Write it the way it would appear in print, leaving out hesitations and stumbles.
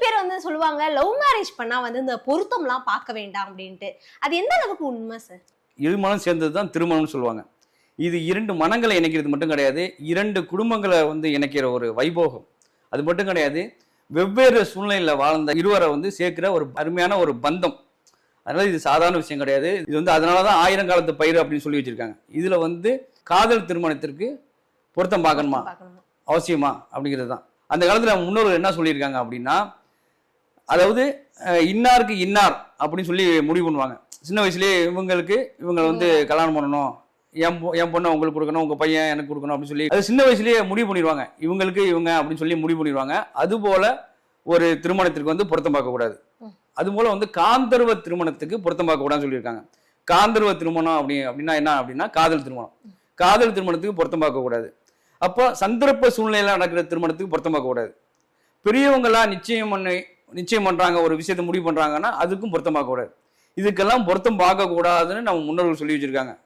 பேர் வந்து சொல்லுவாங்க லவ் மேரேஜ் பண்ணா வந்து இந்த பொருத்தம்லாம் பார்க்க வேண்டாம் அப்படின்ட்டு. அது எந்த அளவுக்கு உண்மை சார்? இரு மனம் சேர்ந்தது தான் திருமணம்னு சொல்லுவாங்க. இது 2 மனங்களை இணைக்கிறது மட்டும் கிடையாது. 2 குடும்பங்களை வந்து இணைக்கிற ஒரு வைபோகம். அது மட்டும் கிடையாது. வெவ்வேறு சூழ்நிலையில் வாழ்ந்த இருவரை வந்து சேர்க்கிற ஒரு அருமையான ஒரு பந்தம். அதனால இது சாதாரண விஷயம் கிடையாது. இது வந்து அதனால தான் 1000 காலத்து பயிர் அப்படின்னு சொல்லி வச்சிருக்காங்க. இதுல வந்து காதல் திருமணத்திற்கு பொருத்தம் பார்க்கணுமா, அவசியமா அப்படிங்கிறது தான். அந்த காலத்துல முன்னோர்கள் என்ன சொல்லியிருக்காங்க அப்படின்னா, அதாவது இன்னாருக்கு இன்னார் அப்படின்னு சொல்லி முடிவு பண்ணுவாங்க. சின்ன வயசுலேயே இவங்க வந்து கல்யாணம் பண்ணணும், என் பொண்ணை உங்களுக்கு கொடுக்கணும், உங்க பையன் எனக்கு கொடுக்கணும் அப்படின்னு சொல்லி அது சின்ன வயசுலேயே முடிவு பண்ணிடுவாங்க. இவங்க அப்படின்னு சொல்லி முடிவு பண்ணிடுவாங்க. அதுபோல ஒரு திருமணத்திற்கு வந்து பொருத்தம் பார்க்கக்கூடாது. அதுபோல வந்து காந்தர்வ திருமணத்துக்கு பொருத்தம் பார்க்கக்கூடாதுன்னு சொல்லியிருக்காங்க. காந்தர்வ திருமணம் அப்படின்னா என்ன அப்படின்னா காதல் திருமணம். காதல் திருமணத்துக்கு பொருத்தம் பார்க்கக்கூடாது. அப்போ சந்தர்ப்ப சூழ்நிலையில நடக்கிற திருமணத்துக்கு பொருத்தம் பார்க்கக்கூடாது. பெரியவங்களா நிச்சயம் பண்றாங்க, ஒரு விஷயத்தை முடிவு பண்றாங்கன்னா அதுக்கும் பொருத்தம் பார்க்கக்கூடாது. இதுக்கெல்லாம் பொருத்தம் பார்க்கக்கூடாதுன்னு நம்ம முன்னோர்கள் சொல்லி வச்சிருக்காங்க.